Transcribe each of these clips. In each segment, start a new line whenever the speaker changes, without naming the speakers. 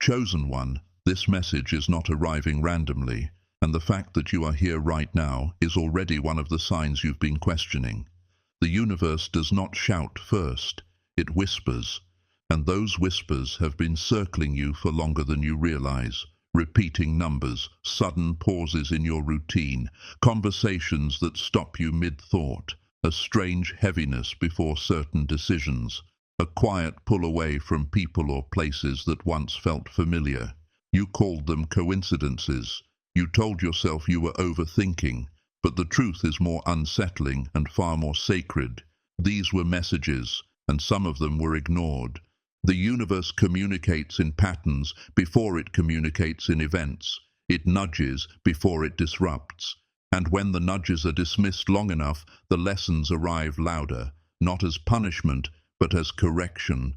Chosen one, this message is not arriving randomly, and the fact that you are here right now is already one of the signs you've been questioning. The universe does not shout first, it whispers, and those whispers have been circling you for longer than you realize. Repeating numbers, sudden pauses in your routine, conversations that stop you mid-thought, a strange heaviness before certain decisions, a quiet pull away from people or places that once felt familiar. You called them coincidences. You told yourself you were overthinking, but the truth is more unsettling and far more sacred. These were messages, and some of them were ignored. The universe communicates in patterns before it communicates in events. It nudges before it disrupts. And when the nudges are dismissed long enough, the lessons arrive louder, not as punishment, but as correction.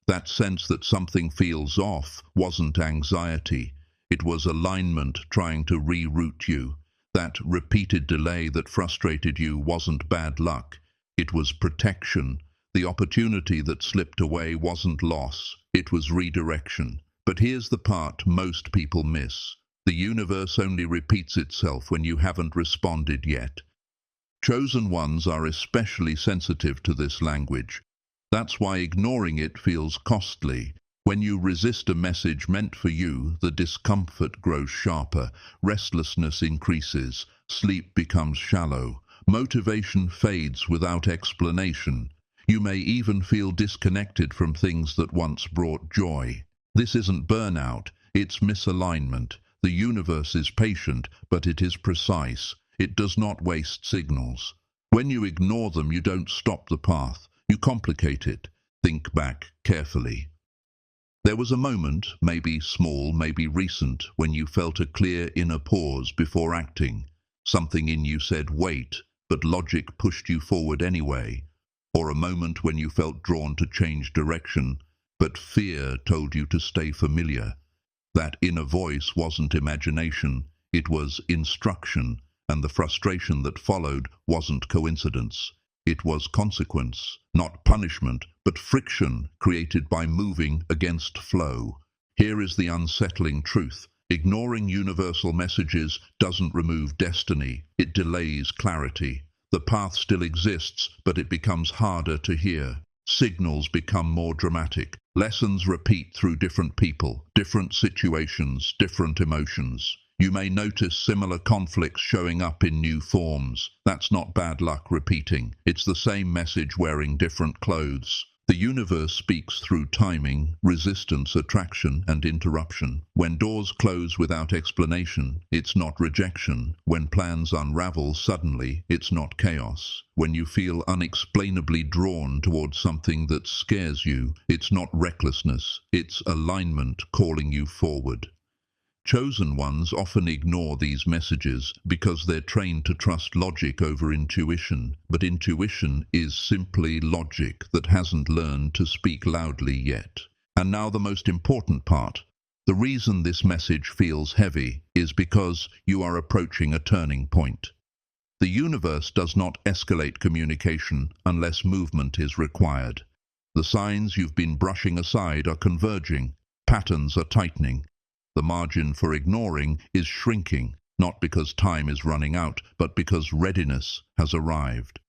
That sense that something feels off wasn't anxiety. It was alignment trying to reroute you. That repeated delay that frustrated you wasn't bad luck. It was protection. The opportunity that slipped away wasn't loss, it was redirection. But here's the part most people miss. The universe only repeats itself when you haven't responded yet. Chosen ones are especially sensitive to this language. That's why ignoring it feels costly. When you resist a message meant for you, the discomfort grows sharper, restlessness increases, sleep becomes shallow, motivation fades without explanation. You may even feel disconnected from things that once brought joy. This isn't burnout, it's misalignment. The universe is patient, but it is precise. It does not waste signals. When you ignore them, you don't stop the path. You complicate it. Think back carefully. There was a moment, maybe small, maybe recent, when you felt a clear inner pause before acting. Something in you said, wait, but logic pushed you forward anyway. Or a moment when you felt drawn to change direction, but fear told you to stay familiar. That inner voice wasn't imagination, it was instruction, and the frustration that followed wasn't coincidence. It was consequence, not punishment, but friction created by moving against flow. Here is the unsettling truth. Ignoring universal messages doesn't remove destiny, it delays clarity. The path still exists, but it becomes harder to hear. Signals become more dramatic. Lessons repeat through different people, different situations, different emotions. You may notice similar conflicts showing up in new forms. That's not bad luck repeating. It's the same message wearing different clothes. The universe speaks through timing, resistance, attraction, and interruption. When doors close without explanation, it's not rejection. When plans unravel suddenly, it's not chaos. When you feel unexplainably drawn towards something that scares you, it's not recklessness, it's alignment calling you forward. Chosen ones often ignore these messages because they're trained to trust logic over intuition, but intuition is simply logic that hasn't learned to speak loudly yet. And now the most important part. The reason this message feels heavy is because you are approaching a turning point. The universe does not escalate communication unless movement is required. The signs you've been brushing aside are converging, patterns are tightening. The margin for ignoring is shrinking, not because time is running out, but because readiness has arrived.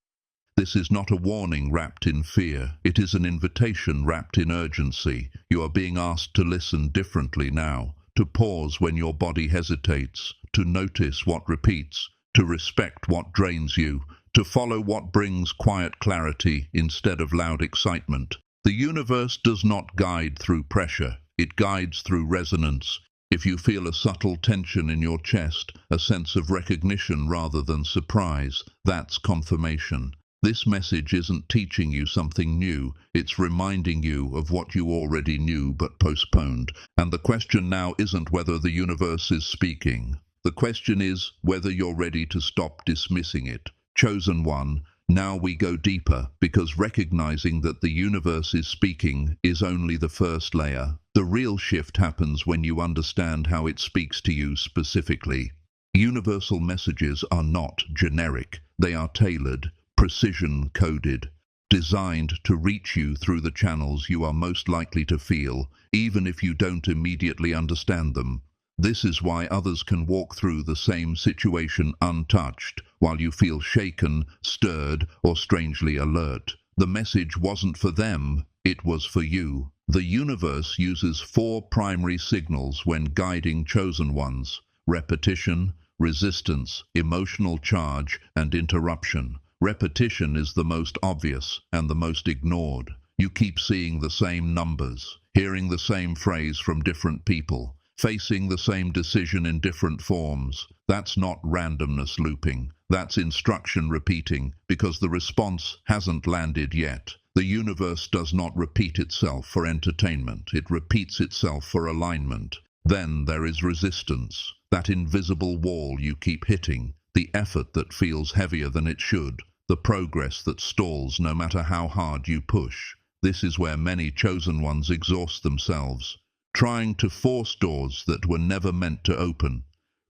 This is not a warning wrapped in fear. It is an invitation wrapped in urgency. You are being asked to listen differently now, to pause when your body hesitates, to notice what repeats, to respect what drains you, to follow what brings quiet clarity instead of loud excitement. The universe does not guide through pressure. It guides through resonance. If you feel a subtle tension in your chest, a sense of recognition rather than surprise, that's confirmation. This message isn't teaching you something new, it's reminding you of what you already knew but postponed. And the question now isn't whether the universe is speaking. The question is whether you're ready to stop dismissing it. Chosen one, now we go deeper, because recognizing that the universe is speaking is only the first layer. The real shift happens when you understand how it speaks to you specifically. Universal messages are not generic. They are tailored, precision-coded. designed to reach you through the channels you are most likely to feel, even if you don't immediately understand them. This is why others can walk through the same situation untouched, while you feel shaken, stirred, or strangely alert. The message wasn't for them, it was for you. The universe uses 4 primary signals when guiding chosen ones: repetition, resistance, emotional charge, and interruption. Repetition is the most obvious and the most ignored. You keep seeing the same numbers, hearing the same phrase from different people, facing the same decision in different forms. That's not randomness looping. That's instruction repeating, because the response hasn't landed yet. The universe does not repeat itself for entertainment. It repeats itself for alignment. Then there is resistance, that invisible wall you keep hitting, the effort that feels heavier than it should, the progress that stalls no matter how hard you push. This is where many chosen ones exhaust themselves, trying to force doors that were never meant to open.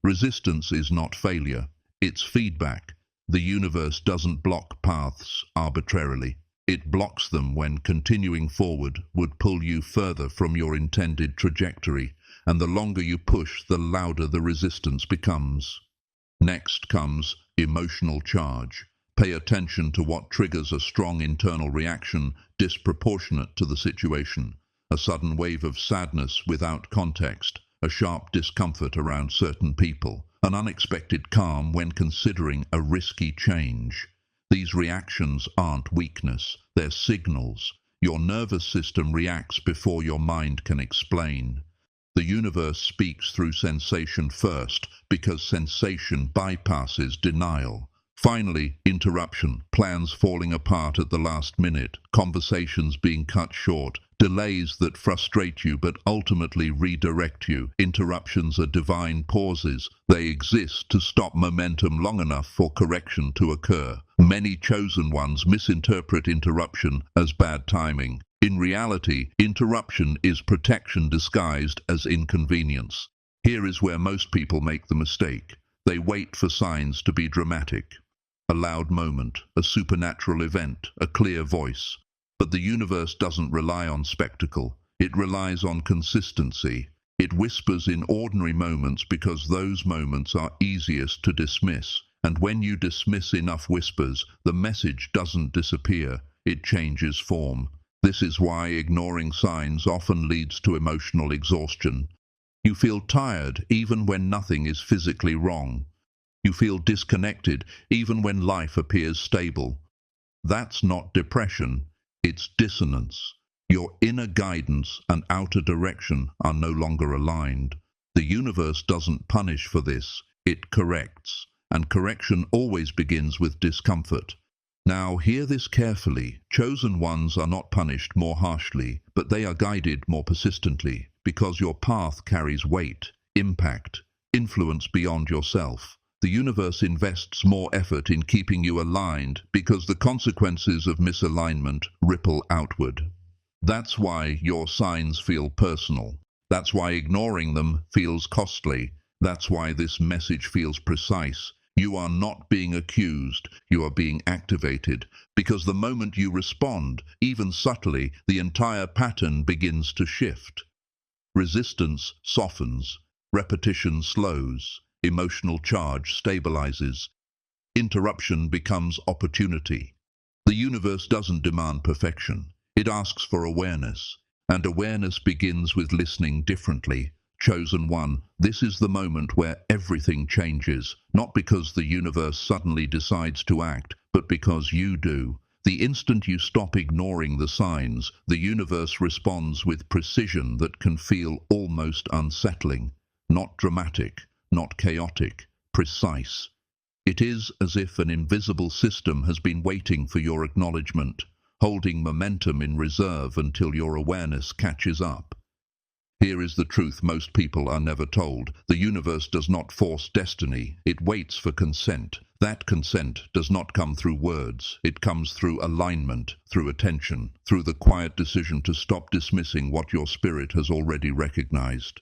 Resistance is not failure, it's feedback. The universe doesn't block paths arbitrarily. It blocks them when continuing forward would pull you further from your intended trajectory, and the longer you push, the louder the resistance becomes. Next comes emotional charge. Pay attention to what triggers a strong internal reaction disproportionate to the situation. A sudden wave of sadness without context, a sharp discomfort around certain people, an unexpected calm when considering a risky change. These reactions aren't weakness, they're signals. Your nervous system reacts before your mind can explain. The universe speaks through sensation first, because sensation bypasses denial. Finally, interruption, plans falling apart at the last minute, conversations being cut short, delays that frustrate you but ultimately redirect you. Interruptions are divine pauses. They exist to stop momentum long enough for correction to occur. Many chosen ones misinterpret interruption as bad timing. In reality, interruption is protection disguised as inconvenience. Here is where most people make the mistake. They wait for signs to be dramatic. A loud moment, a supernatural event, a clear voice. But the universe doesn't rely on spectacle. It relies on consistency. It whispers in ordinary moments because those moments are easiest to dismiss. And when you dismiss enough whispers, the message doesn't disappear. It changes form. This is why ignoring signs often leads to emotional exhaustion. You feel tired even when nothing is physically wrong. You feel disconnected even when life appears stable. That's not depression, it's dissonance. Your inner guidance and outer direction are no longer aligned. The universe doesn't punish for this, it corrects. And correction always begins with discomfort. Now, hear this carefully. Chosen ones are not punished more harshly, but they are guided more persistently, because your path carries weight, impact, influence beyond yourself. The universe invests more effort in keeping you aligned because the consequences of misalignment ripple outward. That's why your signs feel personal. That's why ignoring them feels costly. That's why this message feels precise. You are not being accused, you are being activated, because the moment you respond, even subtly, the entire pattern begins to shift. Resistance softens, repetition slows, emotional charge stabilizes. Interruption becomes opportunity. The universe doesn't demand perfection. It asks for awareness, and awareness begins with listening differently. Chosen one, this is the moment where everything changes, not because the universe suddenly decides to act, but because you do. The instant you stop ignoring the signs, the universe responds with precision that can feel almost unsettling. Not dramatic, not chaotic, precise. It is as if an invisible system has been waiting for your acknowledgement, holding momentum in reserve until your awareness catches up. Here is the truth most people are never told. The universe does not force destiny. It waits for consent. That consent does not come through words. It comes through alignment, through attention, through the quiet decision to stop dismissing what your spirit has already recognized.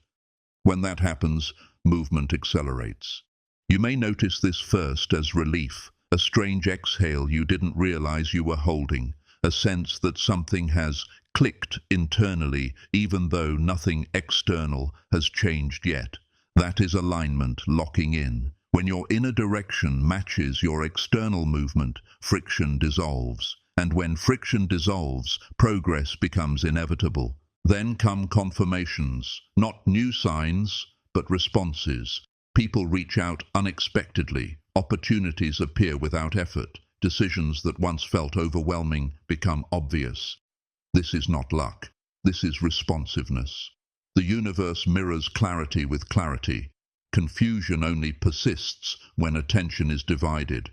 When that happens, movement accelerates. You may notice this first as relief, a strange exhale you didn't realize you were holding, a sense that something has clicked internally, even though nothing external has changed yet. That is alignment locking in. When your inner direction matches your external movement, friction dissolves. And when friction dissolves, progress becomes inevitable. Then come confirmations, not new signs, but responses. People reach out unexpectedly. Opportunities appear without effort. Decisions that once felt overwhelming become obvious. This is not luck. This is responsiveness. The universe mirrors clarity with clarity. Confusion only persists when attention is divided.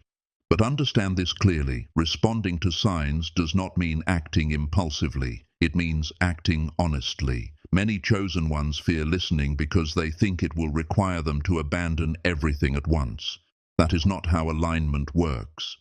But understand this clearly. Responding to signs does not mean acting impulsively. It means acting honestly. Many chosen ones fear listening because they think it will require them to abandon everything at once. That is not how alignment works.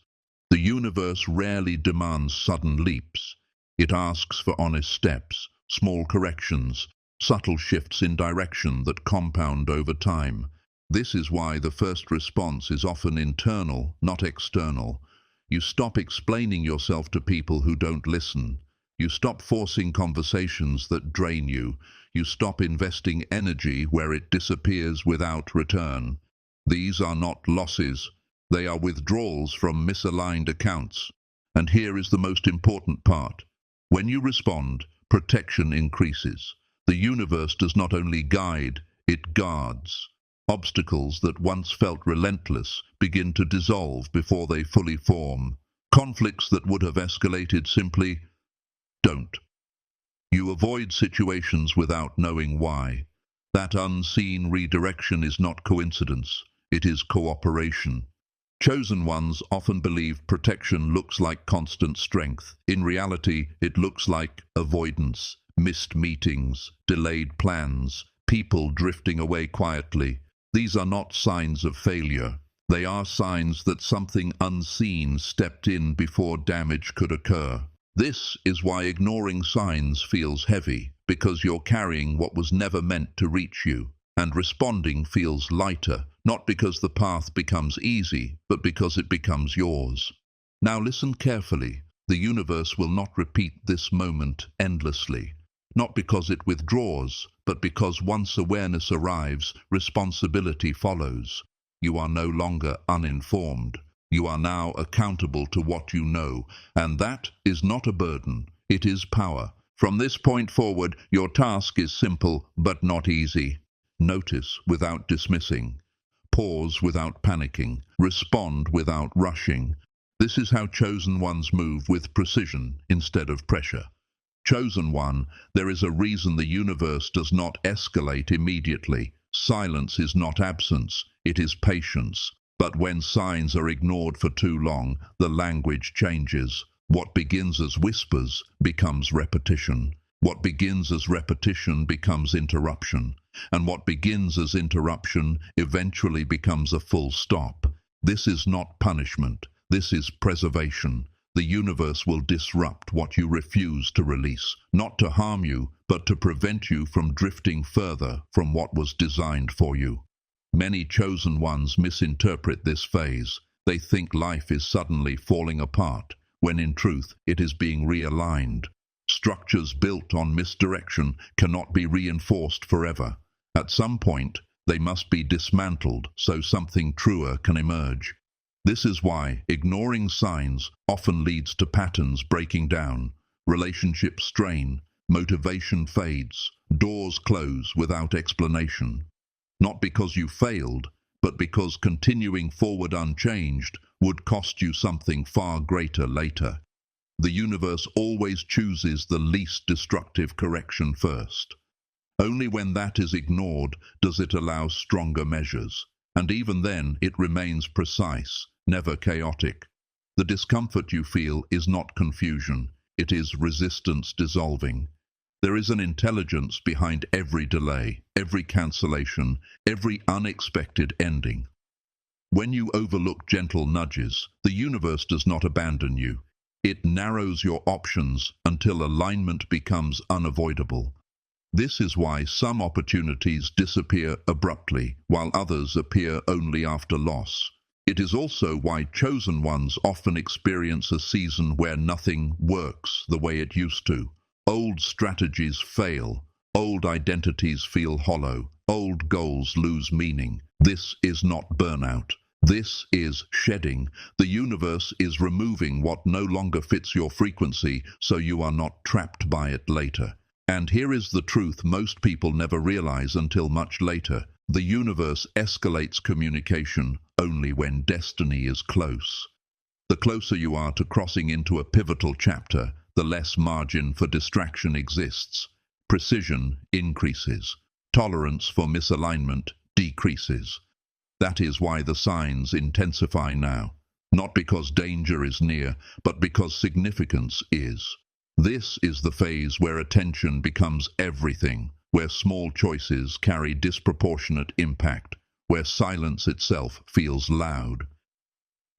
The universe rarely demands sudden leaps. It asks for honest steps, small corrections, subtle shifts in direction that compound over time. This is why the first response is often internal, not external. You stop explaining yourself to people who don't listen. You stop forcing conversations that drain you. You stop investing energy where it disappears without return. These are not losses. They are withdrawals from misaligned accounts. And here is the most important part. When you respond, protection increases. The universe does not only guide, it guards. Obstacles that once felt relentless begin to dissolve before they fully form. Conflicts that would have escalated simply don't. You avoid situations without knowing why. That unseen redirection is not coincidence, it is cooperation. Chosen ones often believe protection looks like constant strength. In reality, it looks like avoidance, missed meetings, delayed plans, people drifting away quietly. These are not signs of failure. They are signs that something unseen stepped in before damage could occur. This is why ignoring signs feels heavy, because you're carrying what was never meant to reach you. And responding feels lighter, not because the path becomes easy, but because it becomes yours. Now listen carefully. The universe will not repeat this moment endlessly. Not because it withdraws, but because once awareness arrives, responsibility follows. You are no longer uninformed. You are now accountable to what you know, and that is not a burden, it is power. From this point forward, your task is simple, but not easy. Notice without dismissing. Pause without panicking. Respond without rushing. This is how chosen ones move with precision instead of pressure. Chosen one, there is a reason the universe does not escalate immediately. Silence is not absence, it is patience. But when signs are ignored for too long, the language changes. What begins as whispers becomes repetition. What begins as repetition becomes interruption. And what begins as interruption eventually becomes a full stop. This is not punishment. This is preservation. The universe will disrupt what you refuse to release, not to harm you, but to prevent you from drifting further from what was designed for you. Many chosen ones misinterpret this phase. They think life is suddenly falling apart, when in truth it is being realigned. Structures built on misdirection cannot be reinforced forever. At some point, they must be dismantled so something truer can emerge. This is why ignoring signs often leads to patterns breaking down, relationships strain, motivation fades, doors close without explanation. Not because you failed, but because continuing forward unchanged would cost you something far greater later. The universe always chooses the least destructive correction first. Only when that is ignored does it allow stronger measures, and even then it remains precise, never chaotic. The discomfort you feel is not confusion, it is resistance dissolving. There is an intelligence behind every delay, every cancellation, every unexpected ending. When you overlook gentle nudges, the universe does not abandon you. It narrows your options until alignment becomes unavoidable. This is why some opportunities disappear abruptly, while others appear only after loss. It is also why chosen ones often experience a season where nothing works the way it used to. Old strategies fail. Old identities feel hollow. Old goals lose meaning. This is not burnout. This is shedding. The universe is removing what no longer fits your frequency so you are not trapped by it later. And here is the truth most people never realize until much later. The universe escalates communication only when destiny is close. The closer you are to crossing into a pivotal chapter, the less margin for distraction exists. Precision increases. Tolerance for misalignment decreases. That is why the signs intensify now. Not because danger is near, but because significance is. This is the phase where attention becomes everything, where small choices carry disproportionate impact, where silence itself feels loud.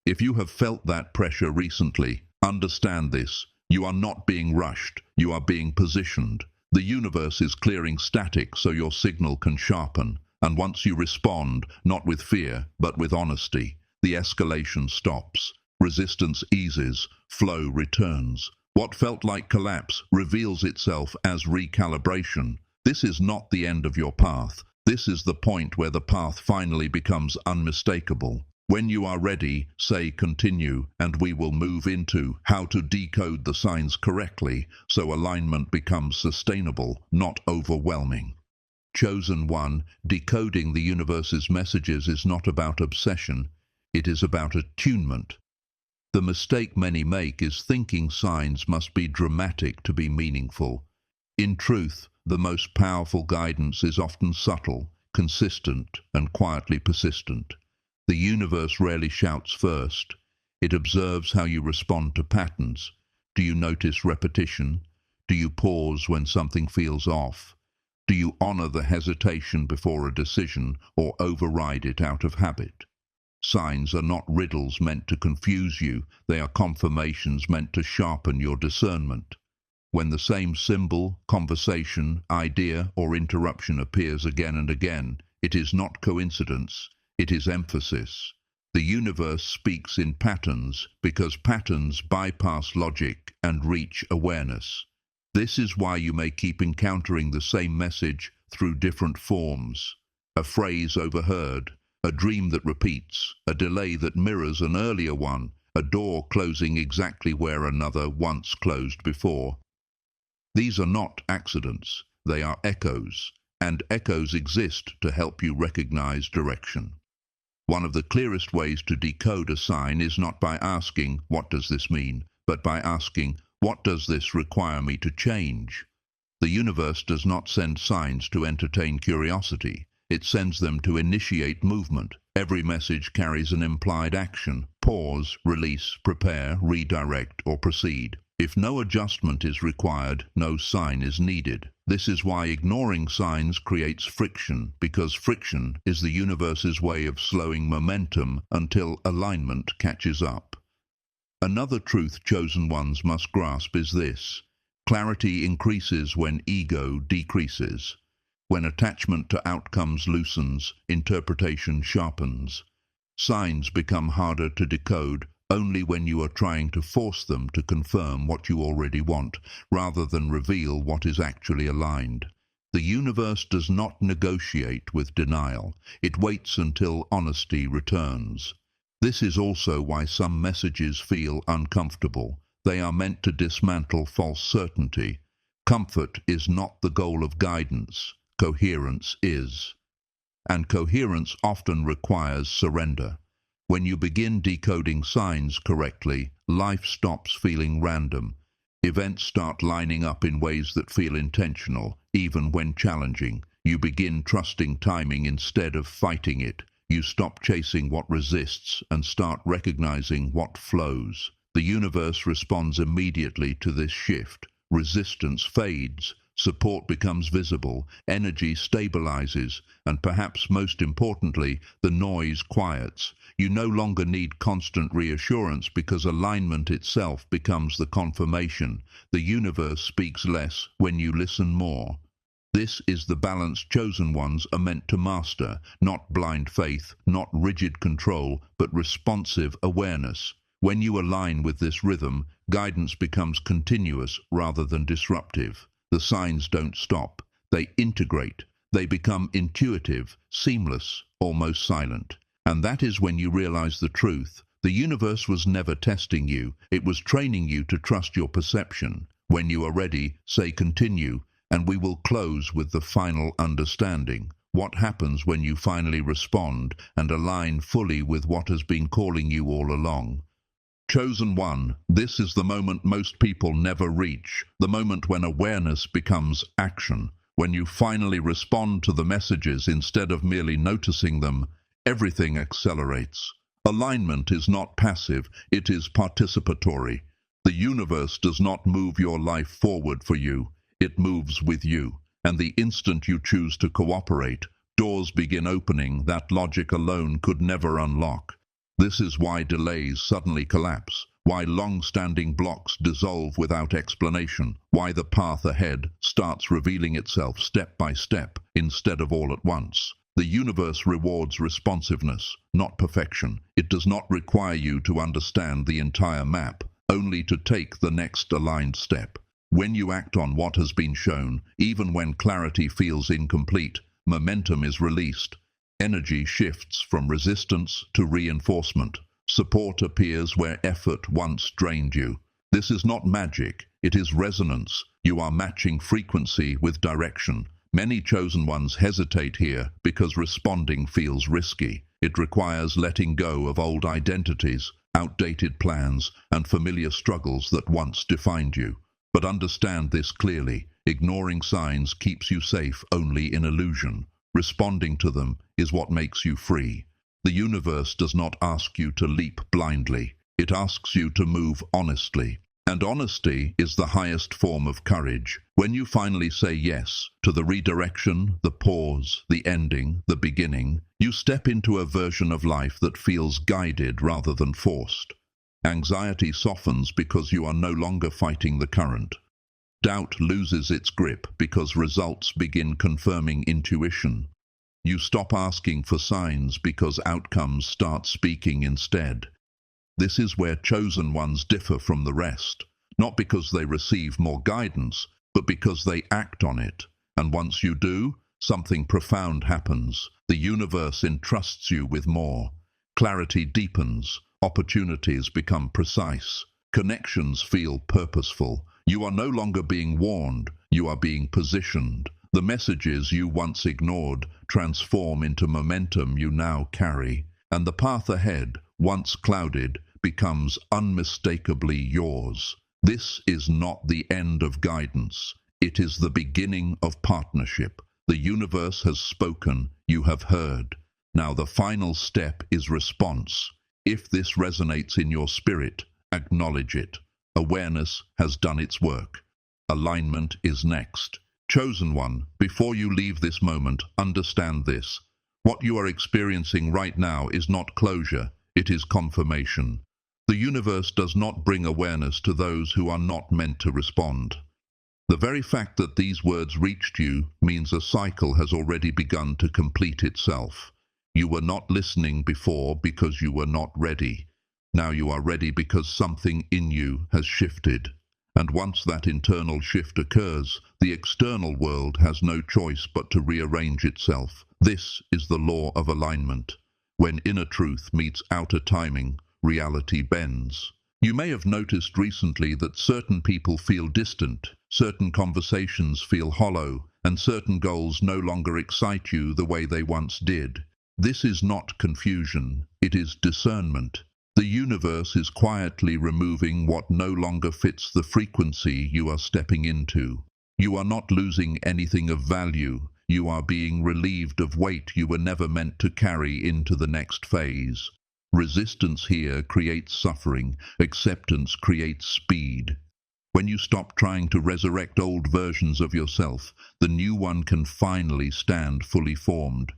If you have felt that pressure recently, understand this. You are not being rushed, you are being positioned. The universe is clearing static so your signal can sharpen, and once you respond, not with fear, but with honesty, the escalation stops. Resistance eases, flow returns. What felt like collapse reveals itself as recalibration. This is not the end of your path. This is the point where the path finally becomes unmistakable. When you are ready, say continue, and we will move into how to decode the signs correctly so alignment becomes sustainable, not overwhelming. Chosen one, decoding the universe's messages is not about obsession, it is about attunement. The mistake many make is thinking signs must be dramatic to be meaningful. In truth, the most powerful guidance is often subtle, consistent, and quietly persistent. The universe rarely shouts first. It observes how you respond to patterns. Do you notice repetition? Do you pause when something feels off? Do you honor the hesitation before a decision or override it out of habit? Signs are not riddles meant to confuse you. They are confirmations meant to sharpen your discernment. When the same symbol, conversation, idea, or interruption appears again and again, it is not coincidence, it is emphasis. The universe speaks in patterns because patterns bypass logic and reach awareness. This is why you may keep encountering the same message through different forms. A phrase overheard, a dream that repeats, a delay that mirrors an earlier one, a door closing exactly where another once closed before. These are not accidents, they are echoes, and echoes exist to help you recognize direction. One of the clearest ways to decode a sign is not by asking, "What does this mean?" but by asking, "What does this require me to change?" The universe does not send signs to entertain curiosity. It sends them to initiate movement. Every message carries an implied action: pause, release, prepare, redirect, or proceed. If no adjustment is required, no sign is needed. This is why ignoring signs creates friction, because friction is the universe's way of slowing momentum until alignment catches up. Another truth chosen ones must grasp is this: clarity increases when ego decreases. When attachment to outcomes loosens, interpretation sharpens. Signs become harder to decode only when you are trying to force them to confirm what you already want, rather than reveal what is actually aligned. The universe does not negotiate with denial. It waits until honesty returns. This is also why some messages feel uncomfortable. They are meant to dismantle false certainty. Comfort is not the goal of guidance. Coherence is. And coherence often requires surrender. When you begin decoding signs correctly, life stops feeling random. Events start lining up in ways that feel intentional, even when challenging. You begin trusting timing instead of fighting it. You stop chasing what resists and start recognizing what flows. The universe responds immediately to this shift. Resistance fades. Support becomes visible, energy stabilizes, and perhaps most importantly, the noise quiets. You no longer need constant reassurance because alignment itself becomes the confirmation. The universe speaks less when you listen more. This is the balance chosen ones are meant to master, not blind faith, not rigid control, but responsive awareness. When you align with this rhythm, guidance becomes continuous rather than disruptive. The signs don't stop. They integrate. They become intuitive, seamless, almost silent. And that is when you realize the truth. The universe was never testing you. It was training you to trust your perception. When you are ready, say continue, and we will close with the final understanding. What happens when you finally respond and align fully with what has been calling you all along? Chosen one, this is the moment most people never reach, the moment when awareness becomes action. When you finally respond to the messages instead of merely noticing them, everything accelerates. Alignment is not passive, it is participatory. The universe does not move your life forward for you. It moves with you, and the instant you choose to cooperate, doors begin opening that logic alone could never unlock. This is why delays suddenly collapse, why long-standing blocks dissolve without explanation, why the path ahead starts revealing itself step by step instead of all at once. The universe rewards responsiveness, not perfection. It does not require you to understand the entire map, only to take the next aligned step. When you act on what has been shown, even when clarity feels incomplete, momentum is released. Energy shifts from resistance to reinforcement. Support appears where effort once drained you. This is not magic, it is resonance. You are matching frequency with direction. Many chosen ones hesitate here because responding feels risky. It requires letting go of old identities, outdated plans, and familiar struggles that once defined you. But understand this clearly. Ignoring signs keeps you safe only in illusion. Responding to them is what makes you free. The universe does not ask you to leap blindly. It asks you to move honestly. And honesty is the highest form of courage. When you finally say yes to the redirection, the pause, the ending, the beginning, you step into a version of life that feels guided rather than forced. Anxiety softens because you are no longer fighting the current. Doubt loses its grip because results begin confirming intuition. You stop asking for signs because outcomes start speaking instead. This is where chosen ones differ from the rest, not because they receive more guidance, but because they act on it. And once you do, something profound happens. The universe entrusts you with more. Clarity deepens. Opportunities become precise. Connections feel purposeful. You are no longer being warned, you are being positioned. The messages you once ignored transform into momentum you now carry, and the path ahead, once clouded, becomes unmistakably yours. This is not the end of guidance. It is the beginning of partnership. The universe has spoken, you have heard. Now the final step is response. If this resonates in your spirit, acknowledge it. Awareness has done its work. Alignment is next. Chosen one, before you leave this moment, understand this. What you are experiencing right now is not closure, it is confirmation. The universe does not bring awareness to those who are not meant to respond. The very fact that these words reached you means a cycle has already begun to complete itself. You were not listening before because you were not ready. Now you are ready because something in you has shifted. And once that internal shift occurs, the external world has no choice but to rearrange itself. This is the law of alignment. When inner truth meets outer timing, reality bends. You may have noticed recently that certain people feel distant, certain conversations feel hollow, and certain goals no longer excite you the way they once did. This is not confusion, it is discernment. The universe is quietly removing what no longer fits the frequency you are stepping into. You are not losing anything of value, you are being relieved of weight you were never meant to carry into the next phase. Resistance here creates suffering, acceptance creates speed. When you stop trying to resurrect old versions of yourself, the new one can finally stand fully formed.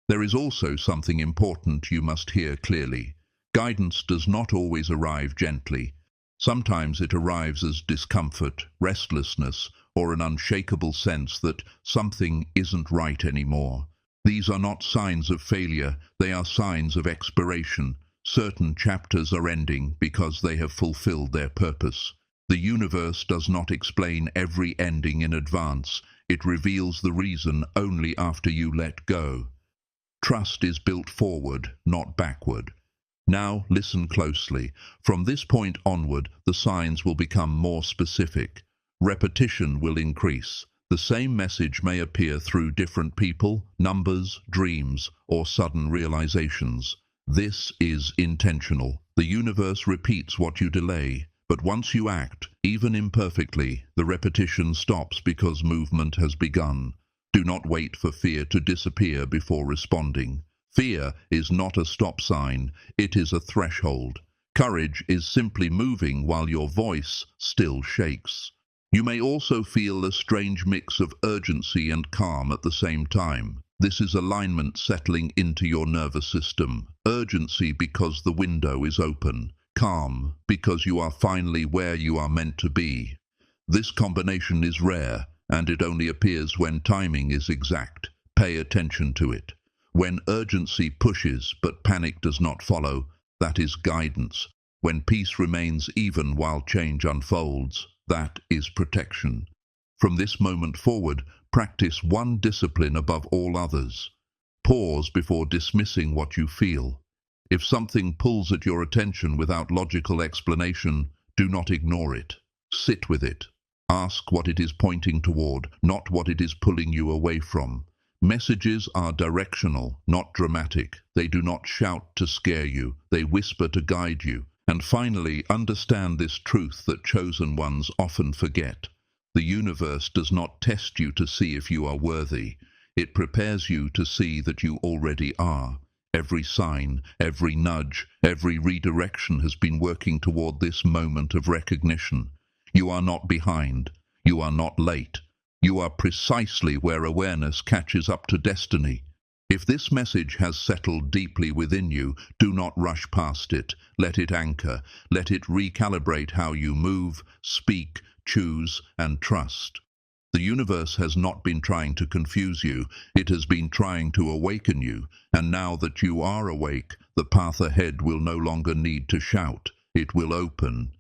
There is also something important you must hear clearly. Guidance does not always arrive gently. Sometimes it arrives as discomfort, restlessness, or an unshakable sense that something isn't right anymore. These are not signs of failure, they are signs of expiration. Certain chapters are ending because they have fulfilled their purpose. The universe does not explain every ending in advance. It reveals the reason only after you let go. Trust is built forward, not backward. Now listen closely. From this point onward, the signs will become more specific. Repetition will increase. The same message may appear through different people, numbers, dreams, or sudden realizations. This is intentional. The universe repeats what you delay, but once you act, even imperfectly, the repetition stops because movement has begun. Do not wait for fear to disappear before responding. Fear is not a stop sign, it is a threshold. Courage is simply moving while your voice still shakes. You may also feel a strange mix of urgency and calm at the same time. This is alignment settling into your nervous system. Urgency because the window is open. Calm because you are finally where you are meant to be. This combination is rare, and it only appears when timing is exact. Pay attention to it. When urgency pushes but panic does not follow, that is guidance. When peace remains even while change unfolds, that is protection. From this moment forward, practice one discipline above all others. Pause before dismissing what you feel. If something pulls at your attention without logical explanation, do not ignore it. Sit with it. Ask what it is pointing toward, not what it is pulling you away from. Messages are directional, not dramatic. They do not shout to scare you, they whisper to guide you. And finally, understand this truth that chosen ones often forget. The universe does not test you to see if you are worthy. It prepares you to see that you already are. Every sign, every nudge, every redirection has been working toward this moment of recognition. You are not behind. You are not late. You are precisely where awareness catches up to destiny. If this message has settled deeply within you, do not rush past it. Let it anchor. Let it recalibrate how you move, speak, choose, and trust. The universe has not been trying to confuse you. It has been trying to awaken you. And now that you are awake, the path ahead will no longer need to shout. It will open.